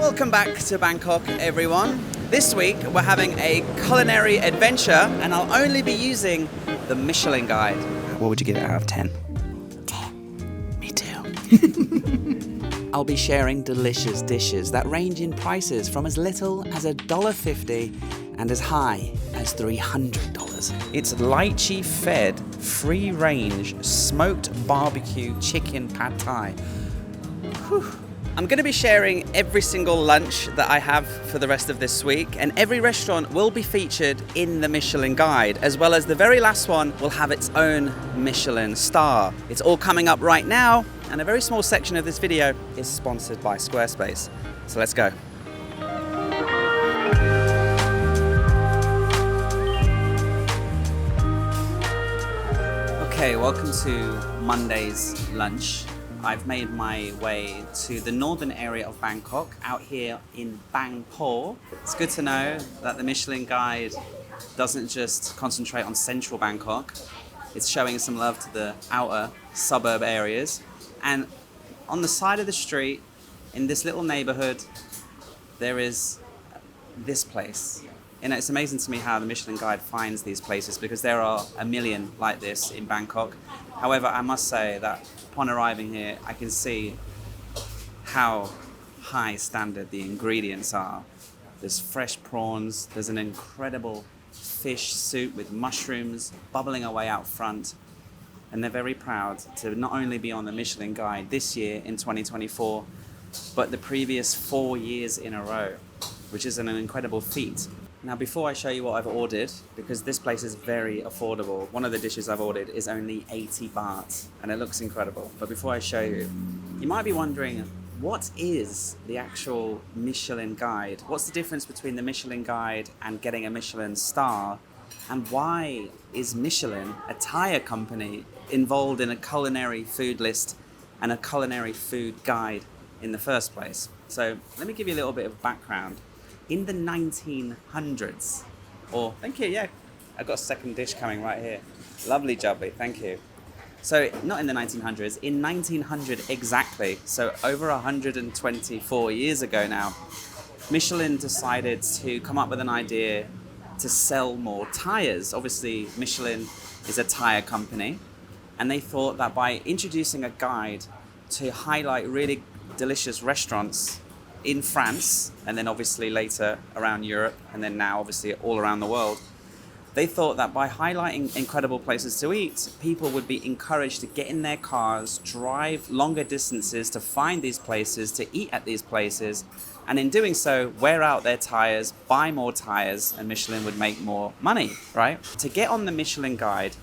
Welcome back to Bangkok, everyone. This week we're having a culinary adventure and I'll only be using the Michelin guide. What would you give it out of 10? 10. Me too. I'll be sharing delicious dishes that range in prices from as little as $1.50 and as high as $300. It's lychee fed, free range, smoked barbecue chicken pad thai. Whew. I'm going to be sharing every single lunch that I have for the rest of this week, and every restaurant will be featured in the Michelin guide, as well as the very last one will have its own Michelin star. It's all coming up right now, and a very small section of this video is sponsored by Squarespace. So let's go. Okay, welcome to Monday's lunch. I've made my way to the northern area of Bangkok, out here in Bang Po. It's good to know that the Michelin guide doesn't just concentrate on central Bangkok. It's showing some love to the outer suburb areas. And on the side of the street, in this little neighborhood, there is this place. You know, it's amazing to me how the Michelin guide finds these places, because there are a million like this in Bangkok. However, I must say that upon arriving here, I can see how high standard the ingredients are. There's fresh prawns, there's an incredible fish soup with mushrooms bubbling away out front. And they're very proud to not only be on the Michelin guide this year in 2024, but the previous 4 years in a row, which is an incredible feat. Now, before I show you what I've ordered, because this place is very affordable, one of the dishes I've ordered is only 80 baht, and it looks incredible. But before I show you, you might be wondering, what is the actual Michelin guide? What's the difference between the Michelin guide and getting a Michelin star? And why is Michelin, a tire company, involved in a culinary food list and a culinary food guide in the first place? So let me give you a little bit of background. In the 1900s, thank you, yeah, I've got a second dish coming right here. Lovely jubbly, thank you. So not in the 1900s, in 1900 exactly, so over 124 years ago now, Michelin decided to come up with an idea to sell more tires. Obviously, Michelin is a tire company, and they thought that by introducing a guide to highlight really delicious restaurants in France, and then obviously later around Europe, and then now obviously all around the world, they thought that by highlighting incredible places to eat, people would be encouraged to get in their cars, drive longer distances to find these places, to eat at these places, and in doing so, wear out their tires, buy more tires, and Michelin would make more money, right? To get on the Michelin guide,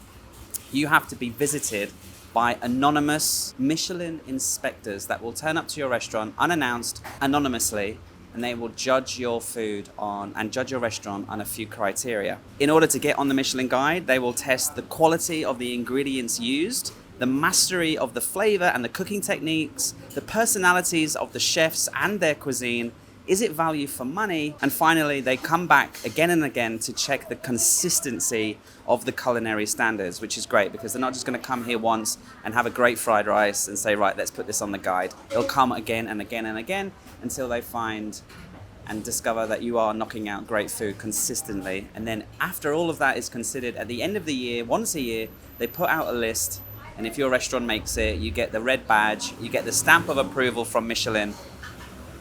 you have to be visited by anonymous Michelin inspectors that will turn up to your restaurant unannounced, anonymously, and they will judge your food and judge your restaurant on a few criteria. In order to get on the Michelin guide, they will test the quality of the ingredients used, the mastery of the flavor and the cooking techniques, the personalities of the chefs and their cuisine. Is it value for money? And finally, they come back again and again to check the consistency of the culinary standards, which is great, because they're not just going to come here once and have a great fried rice and say, right, let's put this on the guide. They'll come again and again and again until they find and discover that you are knocking out great food consistently. And then after all of that is considered, at the end of the year, once a year, they put out a list. And if your restaurant makes it, you get the red badge, you get the stamp of approval from Michelin.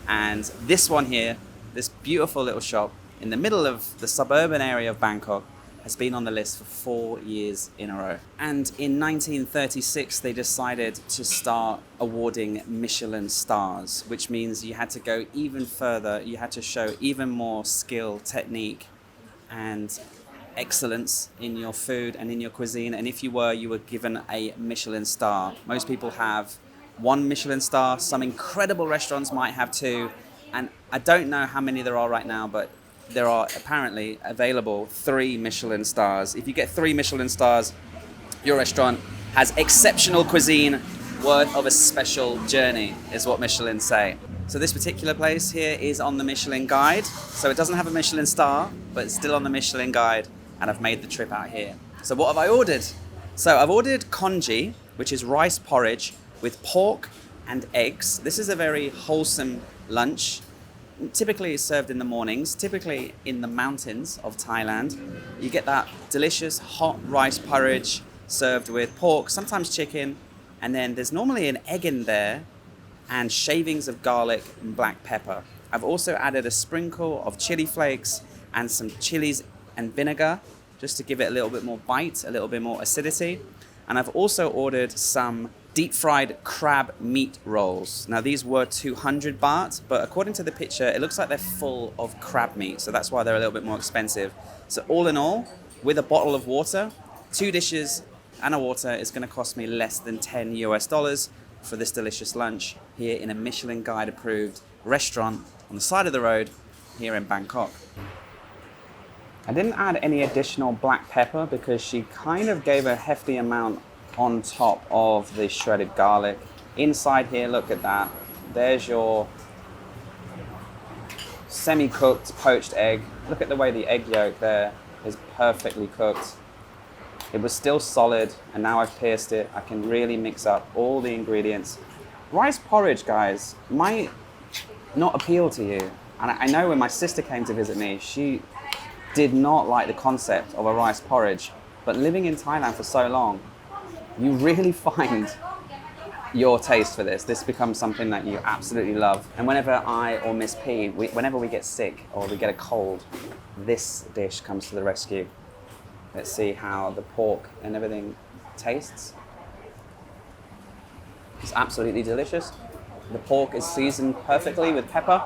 And this one here, this beautiful little shop in the middle of the suburban area of Bangkok, has been on the list for 4 years in a row. And in 1936, they decided to start awarding Michelin stars, which means you had to go even further. You had to show even more skill, technique, and excellence in your food and in your cuisine. And if you were given a Michelin star. Most people have 1 Michelin star. Some incredible restaurants might have 2. And I don't know how many there are right now, but there are apparently available 3 Michelin stars. If you get 3 Michelin stars, your restaurant has exceptional cuisine worth of a special journey, is what Michelin say. So this particular place here is on the Michelin guide. So it doesn't have a Michelin star, but it's still on the Michelin guide, and I've made the trip out here. So what have I ordered? So I've ordered congee, which is rice porridge with pork and eggs. This is a very wholesome lunch. Typically it's served in the mornings, typically in the mountains of Thailand. You get that delicious hot rice porridge served with pork, sometimes chicken, and then there's normally an egg in there and shavings of garlic and black pepper. I've also added a sprinkle of chili flakes and some chilies and vinegar just to give it a little bit more bite, a little bit more acidity. And I've also ordered some deep fried crab meat rolls. Now these were 200 baht, but according to the picture, it looks like they're full of crab meat, so that's why they're a little bit more expensive. So all in all, with a bottle of water, 2 dishes and a water, is gonna cost me less than $10 for this delicious lunch here in a Michelin Guide approved restaurant on the side of the road here in Bangkok. I didn't add any additional black pepper because she kind of gave a hefty amount on top of the shredded garlic. Inside here, look at that. There's your semi-cooked poached egg. Look at the way the egg yolk there is perfectly cooked. It was still solid, and now I've pierced it. I can really mix up all the ingredients. Rice porridge, guys, might not appeal to you. And I know when my sister came to visit me, she did not like the concept of a rice porridge. But living in Thailand for so long, you really find your taste for this. This becomes something that you absolutely love. And whenever I or Miss P, whenever we get sick or we get a cold, this dish comes to the rescue. Let's see how the pork and everything tastes. It's absolutely delicious. The pork is seasoned perfectly with pepper.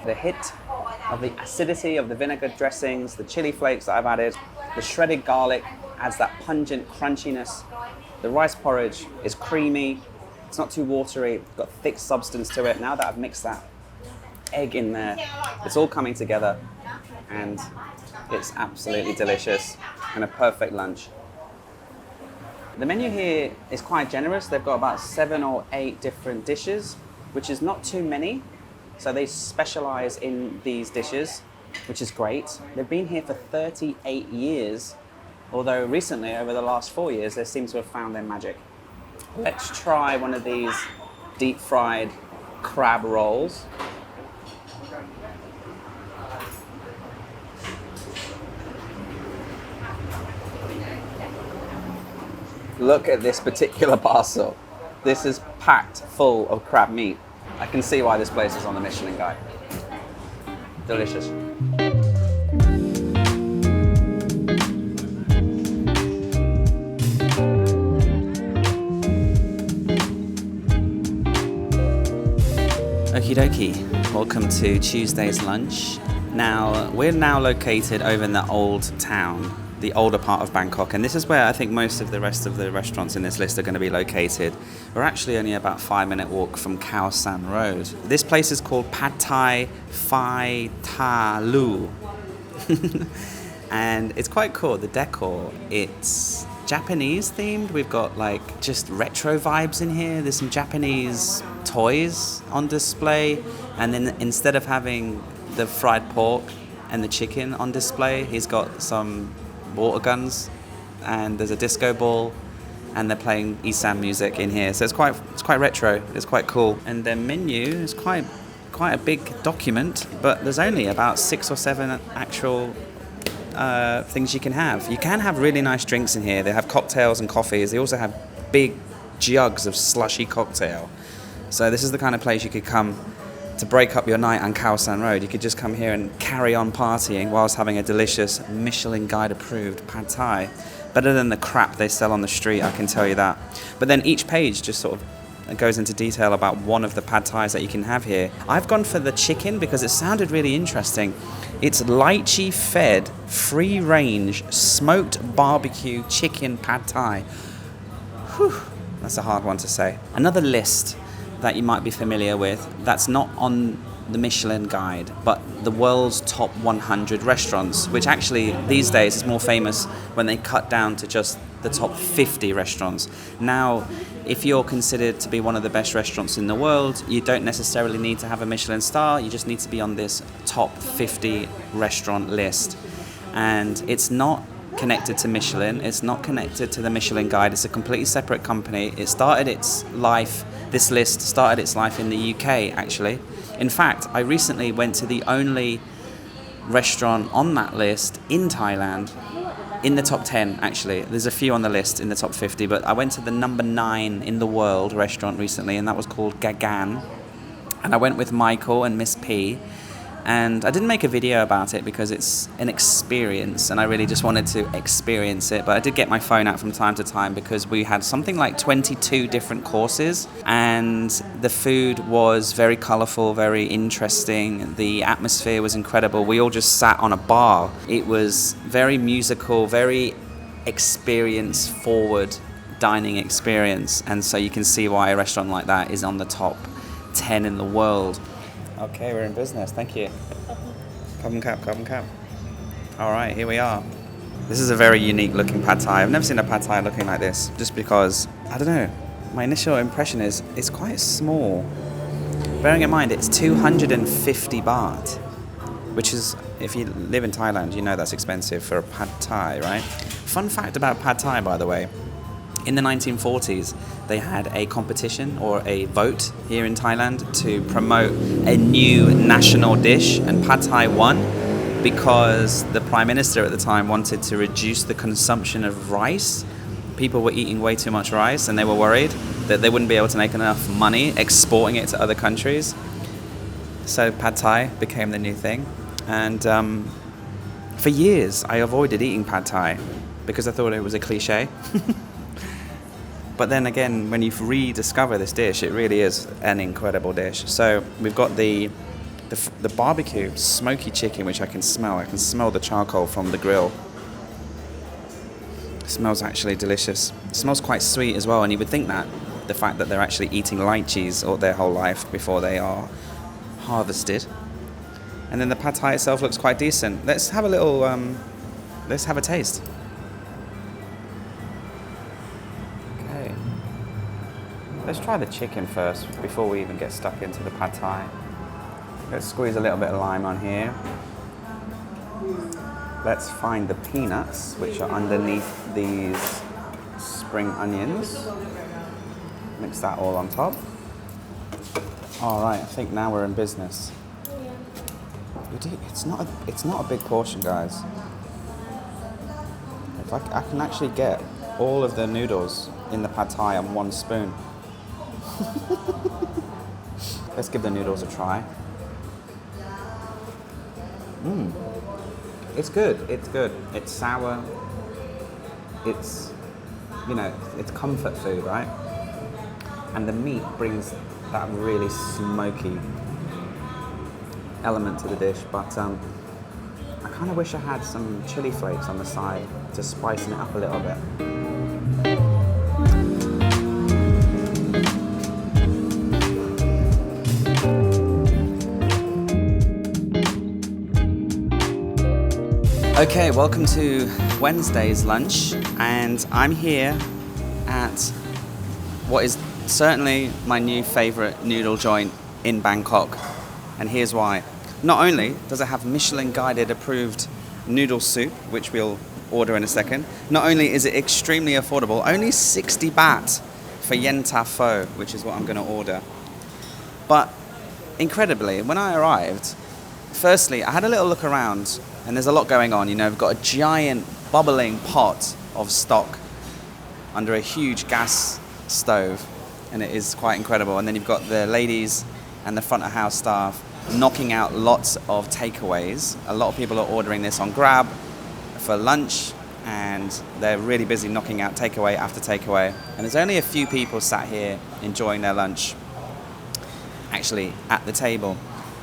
The hit of the acidity of the vinegar dressings, the chili flakes that I've added, the shredded garlic adds that pungent crunchiness. The rice porridge is creamy, it's not too watery, it's got thick substance to it. Now that I've mixed that egg in there, it's all coming together and it's absolutely delicious and a perfect lunch. The menu here is quite generous. They've got about 7 or 8 different dishes, which is not too many. So they specialize in these dishes, which is great. They've been here for 38 years. Although recently, over the last 4 years, they seem to have found their magic. Let's try one of these deep fried crab rolls. Look at this particular parcel. This is packed full of crab meat. I can see why this place is on the Michelin Guide. Delicious. Okie dokie, welcome to Tuesday's lunch. Now, we're now located over in the old town, the older part of Bangkok, and this is where I think most of the rest of the restaurants in this list are going to be located. We're actually only about 5-minute walk from Khao San Road. This place is called Thai Fai Ta Lu. And it's quite cool, the decor. It's Japanese themed. We've got like just retro vibes in here. There's some Japanese toys on display, and then instead of having the fried pork and the chicken on display, he's got some water guns and there's a disco ball and they're playing Isan music in here. So it's quite retro, it's quite cool. And their menu is quite a big document, but there's only about 6 or 7 actual things you can have. You can have really nice drinks in here. They have cocktails and coffees. They also have big jugs of slushy cocktail. So this is the kind of place you could come to break up your night on Khao San Road. You could just come here and carry on partying whilst having a delicious Michelin Guide approved pad thai. Better than the crap they sell on the street, I can tell you that. But then each page just sort of goes into detail about one of the pad thais that you can have here. I've gone for the chicken because it sounded really interesting. It's lychee fed, free range, smoked barbecue chicken pad thai. Whew, that's a hard one to say. Another list that you might be familiar with that's not on the Michelin Guide, but the world's top 100 restaurants, which actually these days is more famous when they cut down to just the top 50 restaurants. Now, if you're considered to be one of the best restaurants in the world, you don't necessarily need to have a Michelin star, you just need to be on this top 50 restaurant list. And it's not connected to Michelin. It's not connected to the Michelin Guide. It's a completely separate company. This list started its life in the UK, actually. In fact, I recently went to the only restaurant on that list in Thailand, in the top 10, actually. There's a few on the list in the top 50, but I went to the number 9 in the world restaurant recently, and that was called Gaggan. And I went with Michael and Miss P. And I didn't make a video about it because it's an experience and I really just wanted to experience it. But I did get my phone out from time to time because we had something like 22 different courses and the food was very colorful, very interesting. The atmosphere was incredible. We all just sat on a bar. It was very musical, very experience-forward dining experience. And so you can see why a restaurant like that is on the top 10 in the world. Okay, we're in business. Thank you. Come cap. All right, here we are. This is a very unique looking pad thai. I've never seen a pad thai looking like this, just because, I don't know, my initial impression is it's quite small. Bearing in mind, it's 250 baht, which is, if you live in Thailand, you know that's expensive for a pad thai, right? Fun fact about pad thai, by the way. In the 1940s, they had a competition or a vote here in Thailand to promote a new national dish, and pad thai won because the prime minister at the time wanted to reduce the consumption of rice. People were eating way too much rice, and they were worried that they wouldn't be able to make enough money exporting it to other countries. So pad thai became the new thing, and for years I avoided eating pad thai because I thought it was a cliche. But then again, when you rediscover this dish, it really is an incredible dish. So we've got the barbecue smoky chicken, which I can smell. I can smell the charcoal from the grill. It smells actually delicious. It smells quite sweet as well, and you would think that the fact that they're actually eating lychees all their whole life before they are harvested. And then the pad thai itself looks quite decent. Let's have a little, let's have a taste. Let's try the chicken first before we even get stuck into the pad thai. Let's squeeze a little bit of lime on here. Let's find the peanuts, which are underneath these spring onions. Mix that all on top. All right, I think now we're in business. It's not a big portion, guys. If I can actually get all of the noodles in the pad thai on one spoon. Let's give the noodles a try. It's good. It's sour. It's, it's comfort food, right? And the meat brings that really smoky element to the dish, but I kind of wish I had some chili flakes on the side to spicing it up a little bit. Okay, welcome to Wednesday's lunch, and I'm here at what is certainly my new favourite noodle joint in Bangkok, and here's why. Not only does it have Michelin guided approved noodle soup, which we'll order in a second, not only is it extremely affordable, only 60 baht for yen ta pho, which is what I'm going to order, but incredibly, when I arrived, firstly, I had a little look around, and there's a lot going on. We've got a giant bubbling pot of stock under a huge gas stove, and it is quite incredible. And then you've got the ladies and the front of house staff knocking out lots of takeaways. A lot of people are ordering this on Grab for lunch, and they're really busy knocking out takeaway after takeaway. And there's only a few people sat here enjoying their lunch, actually at the table.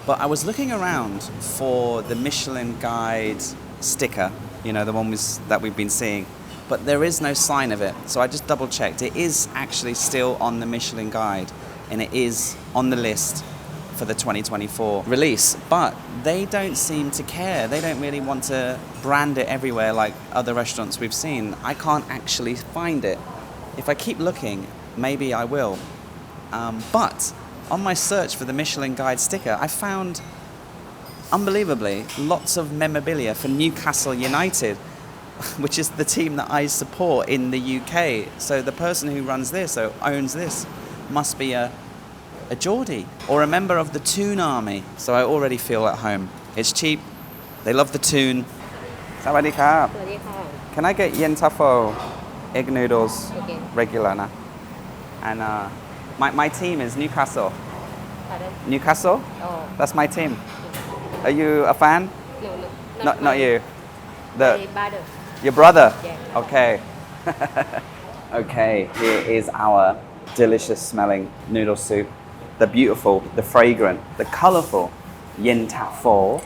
But I was looking around for the Michelin Guide sticker, the one that we've been seeing, but there is no sign of it. So I just double checked. It is actually still on the Michelin Guide, and it is on the list for the 2024 release. But they don't seem to care. They don't really want to brand it everywhere like other restaurants we've seen. I can't actually find it. If I keep looking, maybe I will. But on my search for the Michelin Guide sticker, I found, unbelievably, lots of memorabilia for Newcastle United. which is the team that I support in the UK. So the person who runs this, or owns this, must be a Geordie or a member of the Toon Army. So I already feel at home. It's cheap. They love the Toon. Sawadee krab. Can I get yen tafo, egg noodles, Okay. regular na? And my team is Newcastle. Pardon? Newcastle? Oh, That's my team. Are you a fan? no, Not you. My brother. Your brother? Yeah. Okay. Okay, here is our delicious smelling noodle soup. The beautiful, the fragrant, the colourful yin tap pho.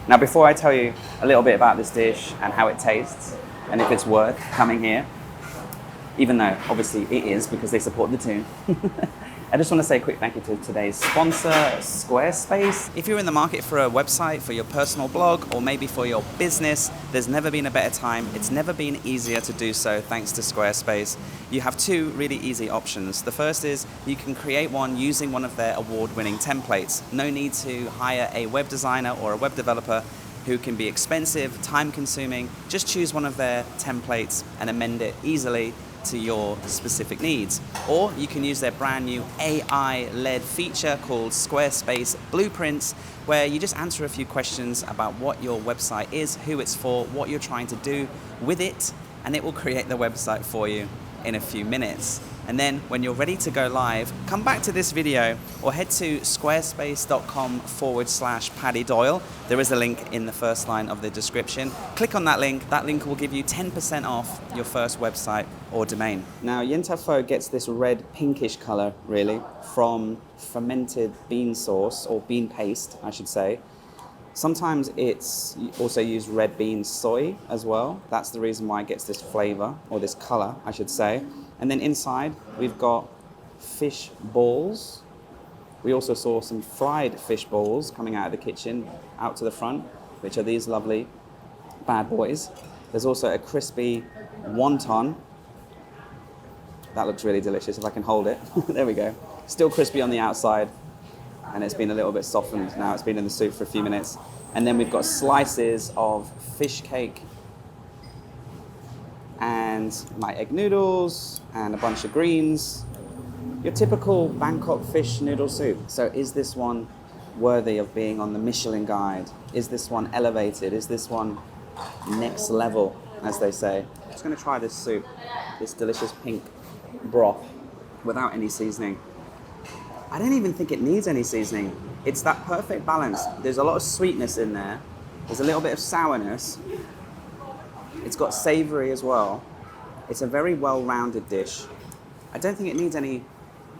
Now before I tell you a little bit about this dish and how it tastes and if it's worth coming here, even though obviously it is because they support the Toon, I just want to say a quick thank you to today's sponsor, Squarespace. If you're in the market for a website for your personal blog or maybe for your business, there's never been a better time. It's never been easier to do so thanks to Squarespace. You have two really easy options. The first is you can create one using one of their award-winning templates. No need to hire a web designer or a web developer who can be expensive, time-consuming. Just choose one of their templates and amend it easily to your specific needs. Or you can use their brand new AI-led feature called Squarespace Blueprints, where you just answer a few questions about what your website is, who it's for, what you're trying to do with it, and it will create the website for you in a few minutes. And then when you're ready to go live, come back to this video or head to squarespace.com/Paddy Doyle. There is a link in the first line of the description. Click on that link. That link will give you 10% off your first website or domain. Now, yin tap pho gets this red pinkish color, really, from fermented bean sauce, or bean paste, I should say. Sometimes it's also used red bean soy as well. That's the reason why it gets this flavor, or this color, I should say. And then inside, we've got fish balls. We also saw some fried fish balls coming out of the kitchen, out to the front, which are these lovely bad boys. There's also a crispy wonton. That looks really delicious, if I can hold it. There we go. Still crispy on the outside, and it's been a little bit softened now. It's been in the soup for a few minutes. And then we've got slices of fish cake and my egg noodles and a bunch of greens. Your typical Bangkok fish noodle soup. So is this one worthy of being on the Michelin guide? Is this one elevated? Is this one next level, as they say? I'm just gonna try this soup, this delicious pink broth without any seasoning. I don't even think it needs any seasoning. It's that perfect balance. There's a lot of sweetness in there. There's a little bit of sourness. It's got savory as well. It's a very well-rounded dish. I don't think it needs any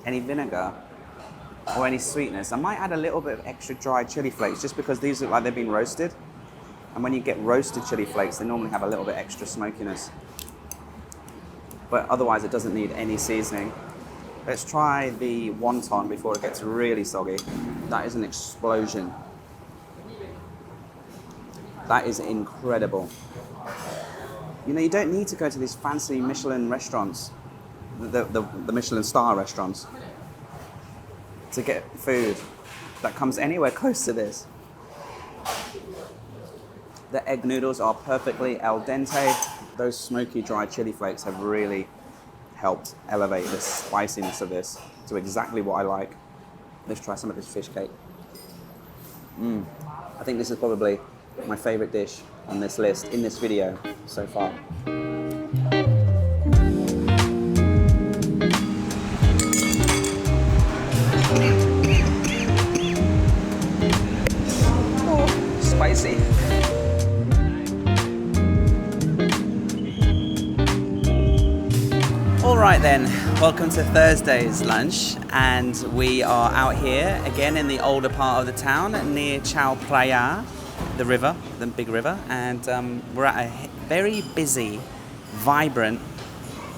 vinegar or any sweetness. I might add a little bit of extra dried chili flakes just because these look like they've been roasted. And when you get roasted chili flakes, they normally have a little bit extra smokiness. But otherwise, it doesn't need any seasoning. Let's try the wonton before it gets really soggy. That is an explosion. That is incredible. You know, you don't need to go to these fancy Michelin restaurants, the Michelin star restaurants, to get food that comes anywhere close to this. The egg noodles are perfectly al dente. Those smoky dry chili flakes have really helped elevate the spiciness of this to exactly what I like. Let's try some of this fish cake. I think this is probably my favorite dish on this list in this video so far. Oh, spicy. All right then, welcome to Thursday's lunch, and we are out here again in the older part of the town near Chao Phraya, the river, the big river, and we're at a very busy, vibrant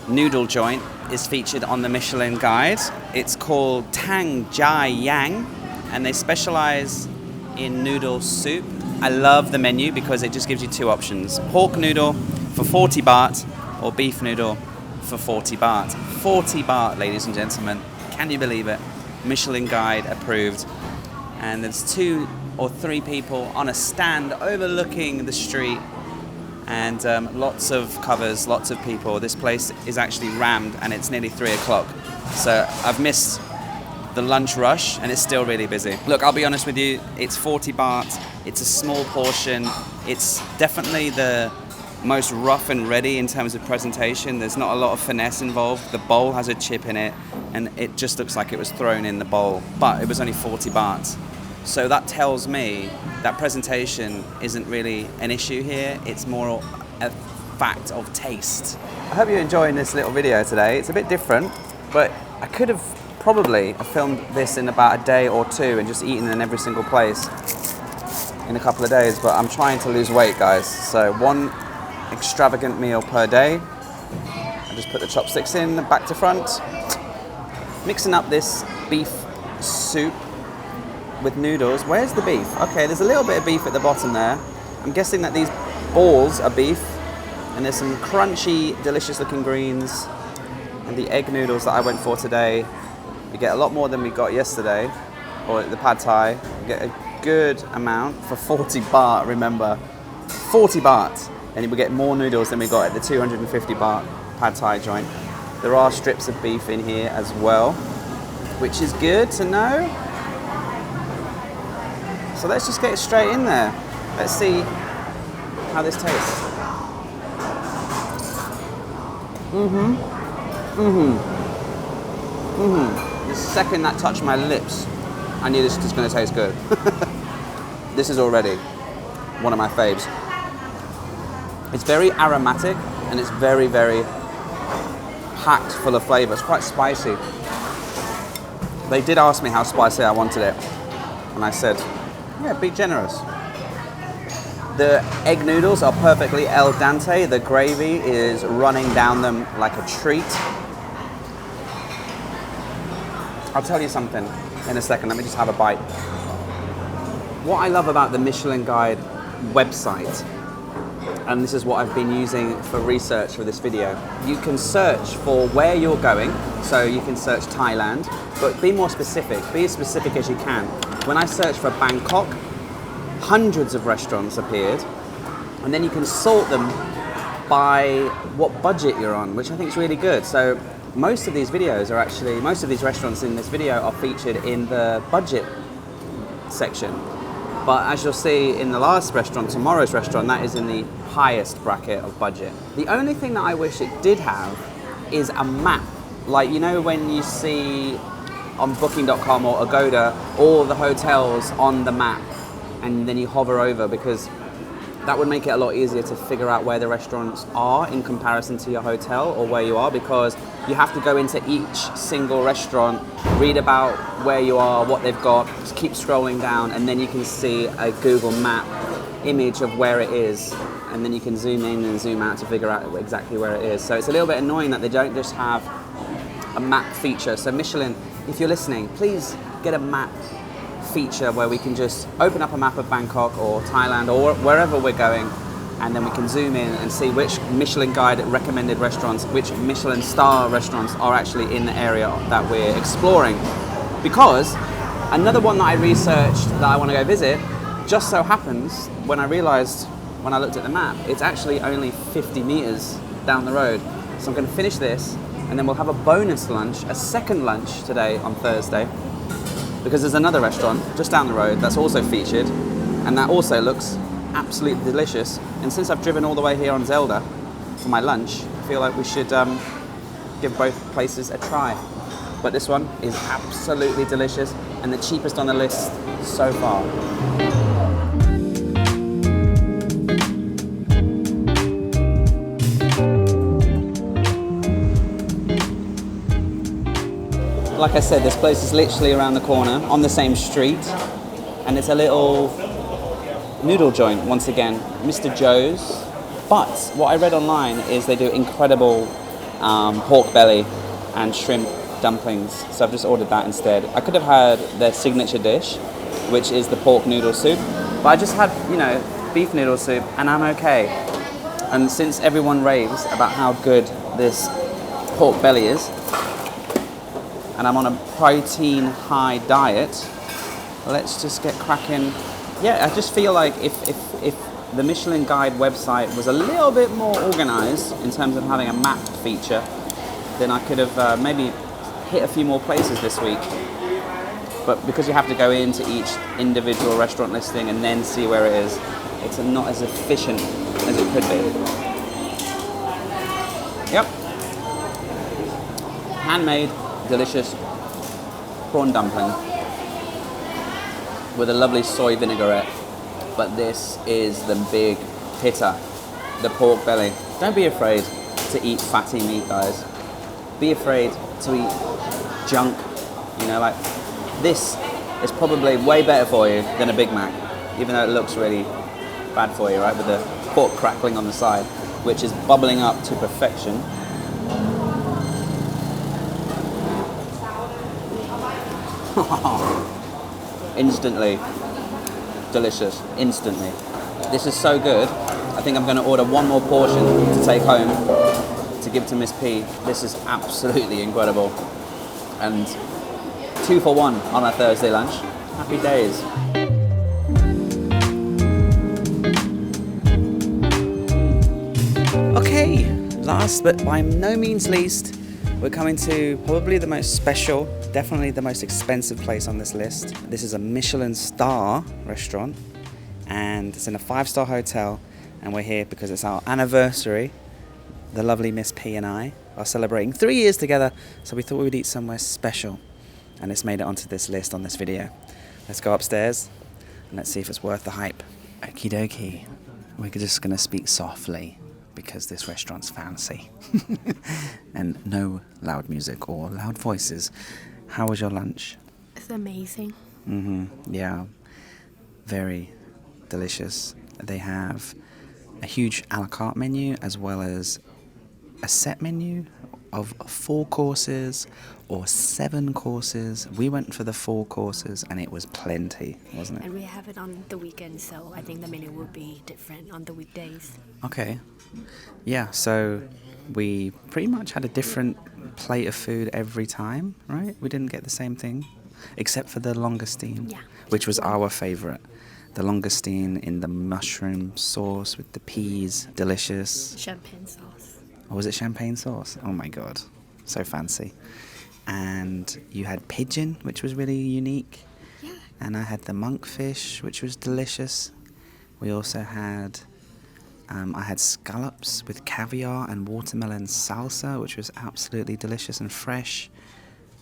noodle joint. Is featured on the Michelin guide. It's called Tang Jai Yang, and they specialize in noodle soup. I love the menu because it just gives you two options: pork noodle for 40 baht or beef noodle for 40 baht. 40 baht, ladies and gentlemen. Can you believe it? Michelin guide approved. And there's 2 or 3 people on a stand overlooking the street, and lots of covers, lots of people. This place is actually rammed and it's nearly 3 o'clock. So I've missed the lunch rush and it's still really busy. Look, I'll be honest with you, it's 40 baht, it's a small portion, it's definitely the most rough and ready in terms of presentation. There's not a lot of finesse involved. The bowl has a chip in it and it just looks like it was thrown in the bowl, but it was only 40 baht. So that tells me that presentation isn't really an issue here, it's more a fact of taste. I hope you're enjoying this little video today. It's a bit different, but I could have probably filmed this in about a day or two and just eaten in every single place in a couple of days, but I'm trying to lose weight, guys. So 1 extravagant meal per day. I just put the chopsticks in, back to front. Mixing up this beef soup with noodles. Where's the beef? Okay, there's a little bit of beef at the bottom there. I'm guessing that these balls are beef, and there's some crunchy, delicious looking greens, and the egg noodles that I went for today. We get a lot more than we got yesterday, or the pad thai. We get a good amount for 40 baht, remember. 40 baht. And we get more noodles than we got at the 250 baht pad thai joint. There are strips of beef in here as well, which is good to know. So let's just get it straight in there. Let's see how this tastes. The second that touched my lips, I knew this was going to taste good. This is already one of my faves. It's very aromatic and it's very, very packed full of flavour. It's quite spicy. They did ask me how spicy I wanted it, and I said, yeah, be generous. The egg noodles are perfectly al dente. The gravy is running down them like a treat. I'll tell you something in a second. Let me just have a bite. What I love about the Michelin Guide website, and this is what I've been using for research for this video, you can search for where you're going. So you can search Thailand, but be more specific. Be as specific as you can. When I searched for Bangkok, hundreds of restaurants appeared, and then you can sort them by what budget you're on, which I think is really good. So most of these videos are actually, most of these restaurants in this video are featured in the budget section. But as you'll see in the last restaurant, tomorrow's restaurant, that is in the highest bracket of budget. The only thing that I wish it did have is a map. Like, you know, when you see on booking.com or Agoda all the hotels on the map, and then you hover over, because that would make it a lot easier to figure out where the restaurants are in comparison to your hotel or where you are, because you have to go into each single restaurant, read about where you are, what they've got, just keep scrolling down, and then you can see a Google map image of where it is, and then you can zoom in and zoom out to figure out exactly where it is. So it's a little bit annoying that they don't just have a map feature. So Michelin, if you're listening, please get a map feature where we can just open up a map of Bangkok or Thailand or wherever we're going, and then we can zoom in and see which Michelin Guide recommended restaurants, which Michelin star restaurants are actually in the area that we're exploring. Because another one that I researched that I want to go visit, just so happens, when I realized, when I looked at the map, it's actually only 50 meters down the road. So I'm going to finish this, and then we'll have a bonus lunch, a second lunch today on Thursday, because there's another restaurant just down the road that's also featured, and that also looks absolutely delicious. And since I've driven all the way here on Zelda for my lunch, I feel like we should give both places a try. But this one is absolutely delicious and the cheapest on the list so far. Like I said, this place is literally around the corner on the same street, and it's a little noodle joint once again, Mr. Joe's. But what I read online is they do incredible pork belly and shrimp dumplings, so I've just ordered that instead. I could have had their signature dish, which is the pork noodle soup, but I just had, you know, beef noodle soup, and I'm okay. And since everyone raves about how good this pork belly is, and I'm on a protein high diet, let's just get cracking. Yeah, I just feel like if the Michelin Guide website was a little bit more organized in terms of having a map feature, then I could have maybe hit a few more places this week. But because you have to go into each individual restaurant listing and then see where it is, it's not as efficient as it could be. Yep. Handmade, delicious prawn dumpling with a lovely soy vinaigrette. But this is the big hitter, the pork belly. Don't be afraid to eat fatty meat, guys. Be afraid to eat junk. You know, like this is probably way better for you than a Big Mac, even though it looks really bad for you, right? With the pork crackling on the side, which is bubbling up to perfection. Instantly delicious, instantly. This is so good. I think I'm going to order one more portion to take home to give to Miss P. This is absolutely incredible. And 2 for 1 on a Thursday lunch. Happy days. Okay, last but by no means least, we're coming to probably the most special, definitely the most expensive place on this list. This is a Michelin star restaurant and it's in a 5-star hotel, and we're here because it's our anniversary. The lovely Miss P and I are celebrating 3 years together, so we thought we would eat somewhere special, and it's made it onto this list on this video. Let's go upstairs and let's see if it's worth the hype. Okie dokie, we're just gonna speak softly because this restaurant's fancy. And no loud music or loud voices. How was your lunch? It's amazing. Yeah, very delicious. They have a huge a la carte menu as well as a set menu of 4 courses or 7 courses. We went for the 4 courses and it was plenty, wasn't it? And we have it on the weekend, so I think the menu will be different on the weekdays. Okay. Yeah, so we pretty much had a different plate of food every time, right? We didn't get the same thing, except for the langoustine, Yeah. which was our favorite. The langoustine in the mushroom sauce with the peas, delicious. Champagne sauce. Or was it champagne sauce? Oh my god, so fancy. And you had pigeon, which was really unique. Yeah. And I had the monkfish, which was delicious. We also had, I had scallops with caviar and watermelon salsa, which was absolutely delicious and fresh.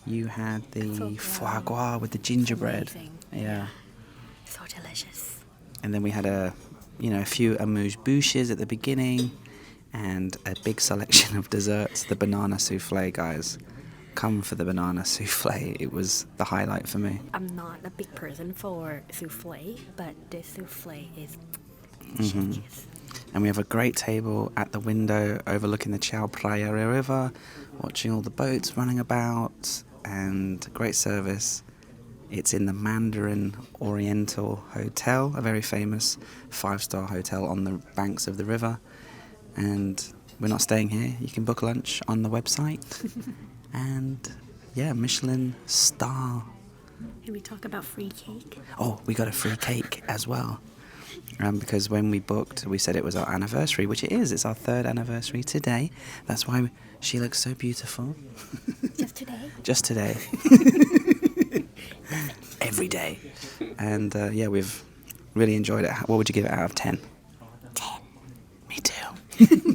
You had the foie gras with the gingerbread. Amazing. Yeah. So delicious. And then we had a few amuse-bouches at the beginning and a big selection of desserts. The banana souffle, guys. Come for the banana souffle. It was the highlight for me. I'm not a big person for souffle, but this souffle is Mm-hmm. delicious. And we have a great table at the window overlooking the Chao Phraya River, watching all the boats running about, and great service. It's in the Mandarin Oriental Hotel, a very famous 5-star hotel on the banks of the river. And we're not staying here. You can book lunch on the website. And yeah, Michelin star. Can we talk about free cake? Oh, we got a free cake as well. Because when we booked, we said it was our anniversary, which it is. It's our 3rd anniversary today. That's why she looks so beautiful. Just today? Just today. Every day. And yeah, we've really enjoyed it. What would you give it out of 10? 10. Me too.